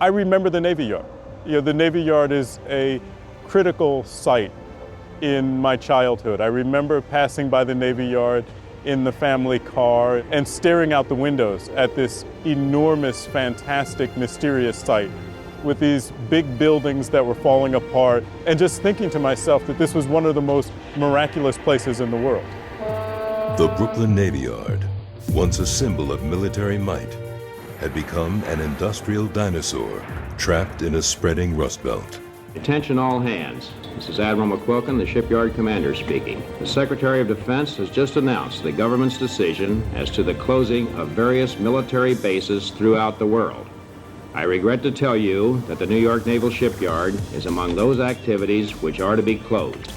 I remember the Navy Yard. The Navy Yard is a critical site in my childhood. I remember passing by the Navy Yard in the family car and staring out the windows at this enormous, fantastic, mysterious site with these big buildings that were falling apart, and just thinking to myself that this was one of the most miraculous places in the world. The Brooklyn Navy Yard, once a symbol of military might, had become an industrial dinosaur trapped in a spreading rust belt. Attention all hands. This is Admiral McQuilkin, the shipyard commander speaking. The Secretary of Defense has just announced the government's decision as to the closing of various military bases throughout the world. I regret to tell you that the New York Naval Shipyard is among those activities which are to be closed.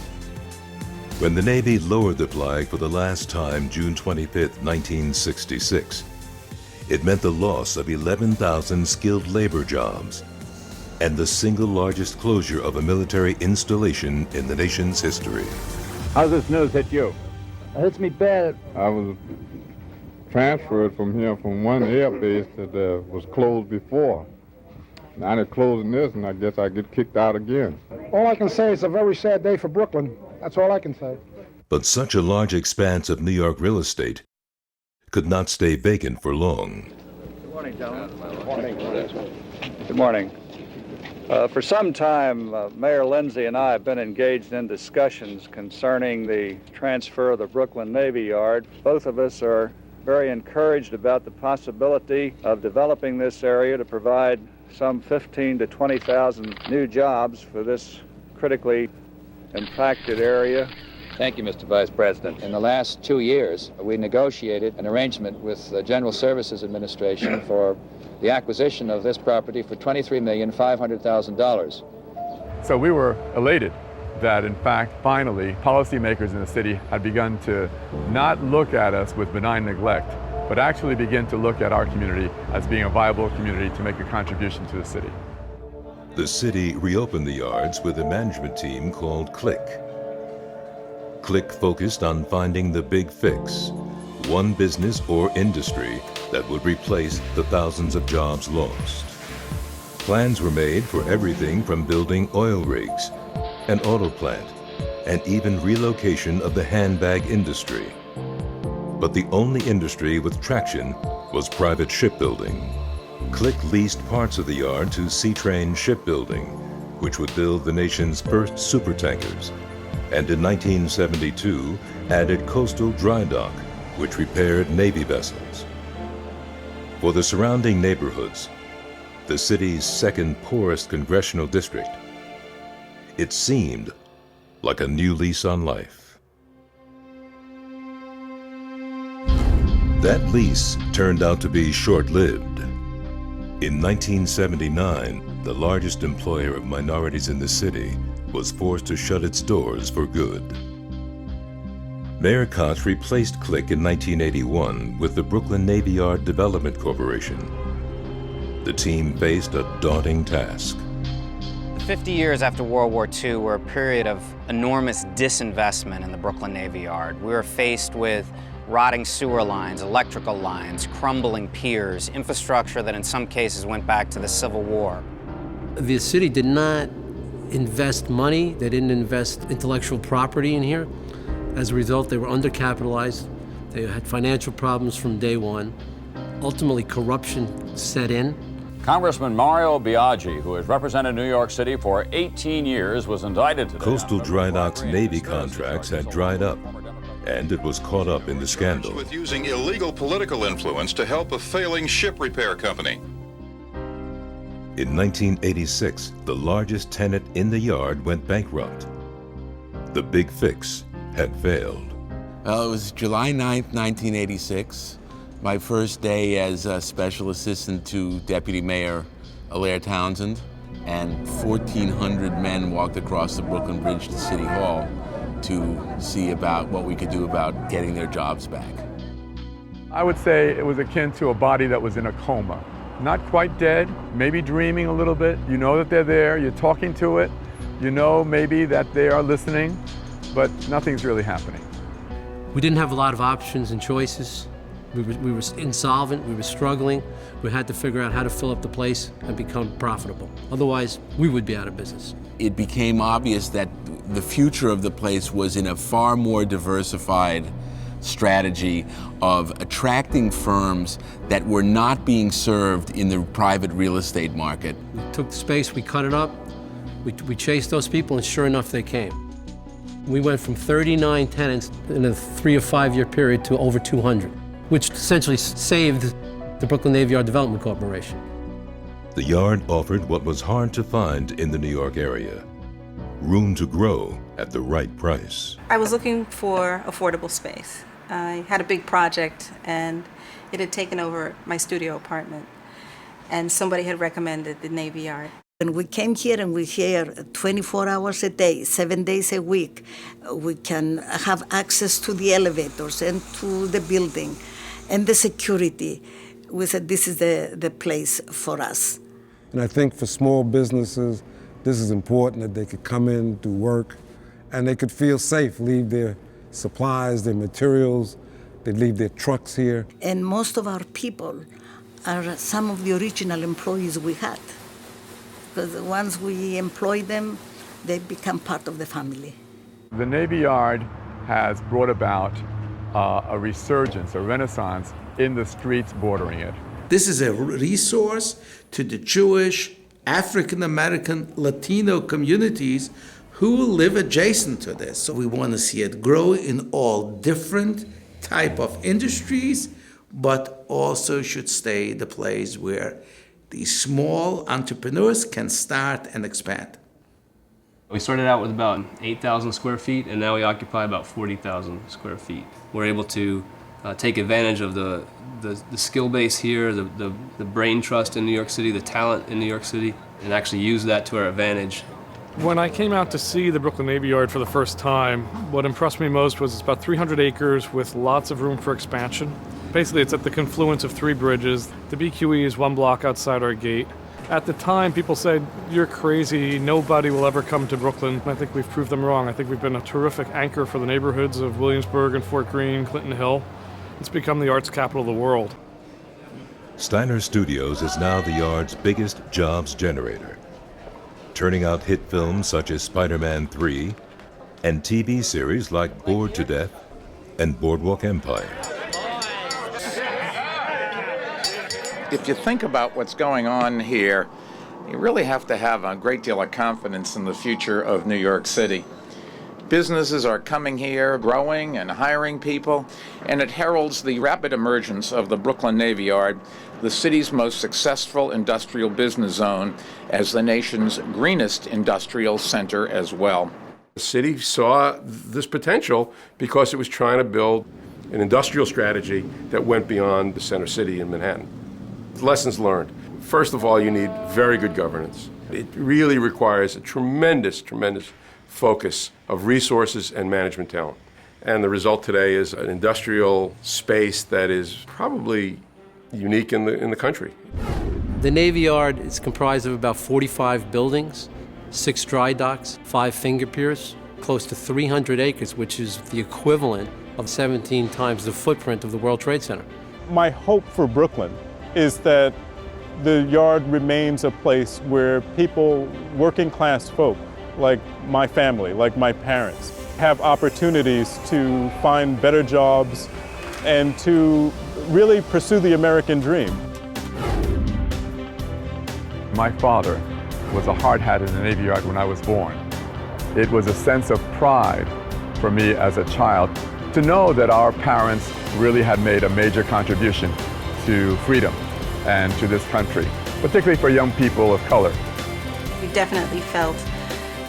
When the Navy lowered the flag for the last time June 25, 1966, it meant the loss of 11,000 skilled labor jobs and the single largest closure of a military installation in the nation's history. How's this news hit you? It hits me bad. I was transferred from here from one air base that was closed before. Now they're closing this, and I guess I get kicked out again. All I can say is a very sad day for Brooklyn. That's all I can say. But such a large expanse of New York real estate could not stay vacant for long. Good morning, gentlemen. Good morning. Good morning. For some time, Mayor Lindsay and I have been engaged in discussions concerning the transfer of the Brooklyn Navy Yard. Both of us are very encouraged about the possibility of developing this area to provide some 15,000 to 20,000 new jobs for this critically impacted area. Thank you, Mr. Vice President. In the last 2 years, we negotiated an arrangement with the General Services Administration for the acquisition of this property for $23,500,000. So we were elated that, in fact, finally, policymakers in the city had begun to not look at us with benign neglect, but actually begin to look at our community as being a viable community to make a contribution to the city. The city reopened the yards with a management team called CLICK. CLICK focused on finding the big fix, one business or industry that would replace the thousands of jobs lost. Plans were made for everything from building oil rigs, an auto plant, and even relocation of the handbag industry. But the only industry with traction was private shipbuilding. CLICK leased parts of the yard to Seatrain Shipbuilding, which would build the nation's first supertankers, and in 1972 added Coastal Dry Dock, which repaired Navy vessels. For the surrounding neighborhoods, the city's second poorest congressional district, it seemed like a new lease on life. That lease turned out to be short-lived. In 1979, the largest employer of minorities in the city was forced to shut its doors for good. Mayor Koch replaced CLICK in 1981 with the Brooklyn Navy Yard Development Corporation. The team faced a daunting task. 50 years after World War II were a period of enormous disinvestment in the Brooklyn Navy Yard. We were faced with rotting sewer lines, electrical lines, crumbling piers, infrastructure that in some cases went back to the Civil War. The city did not invest money. They didn't invest intellectual property in here. As a result, they were undercapitalized. They had financial problems from day one. Ultimately, corruption set in. Congressman Mario Biaggi, who has represented New York City for 18 years, was indicted today. Coastal Dry Dock's Navy contracts had dried up, and it was caught up in the scandal. With using illegal political influence to help a failing ship repair company. In 1986, the largest tenant in the yard went bankrupt. The big fix had failed. Well, it was July 9th, 1986. My first day as a special assistant to Deputy Mayor Alaire Townsend, and 1,400 men walked across the Brooklyn Bridge to City Hall to see about what we could do about getting their jobs back. I would say it was akin to a body that was in a coma. Not quite dead, maybe dreaming a little bit. You know that they're there, you're talking to it. You know maybe that they are listening, but nothing's really happening. We didn't have a lot of options and choices. We were insolvent, we were struggling. We had to figure out how to fill up the place and become profitable. Otherwise, we would be out of business. It became obvious that the future of the place was in a far more diversified strategy of attracting firms that were not being served in the private real estate market. We took the space, we cut it up, we chased those people, and sure enough, they came. We went from 39 tenants in a 3 or 5 year period to over 200, which essentially saved the Brooklyn Navy Yard Development Corporation. The yard offered what was hard to find in the New York area: room to grow at the right price. I was looking for affordable space. I had a big project and it had taken over my studio apartment, and somebody had recommended the Navy Yard. And we came here and we're here 24 hours a day, 7 days a week. We can have access to the elevators and to the building and the security. We said this is the place for us. And I think for small businesses, this is important that they could come in, do work, and they could feel safe, leave their supplies, their materials, they leave their trucks here. And most of our people are some of the original employees we had. Because once we employ them, they become part of the family. The Navy Yard has brought about a resurgence, a renaissance in the streets bordering it. This is a resource to the Jewish, African American, Latino communities who live adjacent to this. So we want to see it grow in all different type of industries, but also should stay the place where these small entrepreneurs can start and expand. We started out with about 8,000 square feet, and now we occupy about 40,000 square feet. We're able to take advantage of the skill base here, the brain trust in New York City, the talent in New York City, and actually use that to our advantage. When I came out to see the Brooklyn Navy Yard for the first time, what impressed me most was it's about 300 acres with lots of room for expansion. Basically, it's at the confluence of 3 bridges. The BQE is 1 block outside our gate. At the time, people said, "You're crazy, nobody will ever come to Brooklyn." I think we've proved them wrong. I think we've been a terrific anchor for the neighborhoods of Williamsburg and Fort Greene, Clinton Hill. It's become the arts capital of the world. Steiner Studios is now the Yard's biggest jobs generator, turning out hit films such as Spider-Man 3 and TV series like Bored to Death and Boardwalk Empire. If you think about what's going on here, you really have to have a great deal of confidence in the future of New York City. Businesses are coming here, growing and hiring people, and it heralds the rapid emergence of the Brooklyn Navy Yard, the city's most successful industrial business zone, as the nation's greenest industrial center as well. The city saw this potential because it was trying to build an industrial strategy that went beyond the center city in Manhattan. Lessons learned. First of all, you need very good governance. It really requires a tremendous, tremendous focus of resources and management talent. And the result today is an industrial space that is probably unique in the country. The Navy Yard is comprised of about 45 buildings, 6 dry docks, 5 finger piers, close to 300 acres, which is the equivalent of 17 times the footprint of the World Trade Center. My hope for Brooklyn is that the Yard remains a place where people, working class folk, like my family, like my parents, have opportunities to find better jobs and to really pursue the American dream. My father was a hard hat in the Navy Yard when I was born. It was a sense of pride for me as a child to know that our parents really had made a major contribution to freedom and to this country, particularly for young people of color. We definitely felt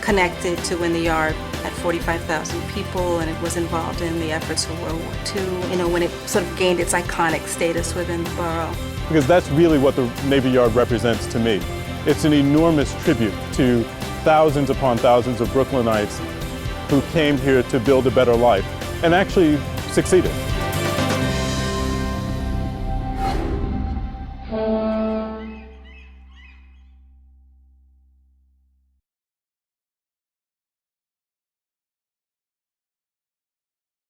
connected to when the Yard had 45,000 people and it was involved in the efforts of World War II, you know, when it sort of gained its iconic status within the borough. Because that's really what the Navy Yard represents to me. It's an enormous tribute to thousands upon thousands of Brooklynites who came here to build a better life and actually succeeded.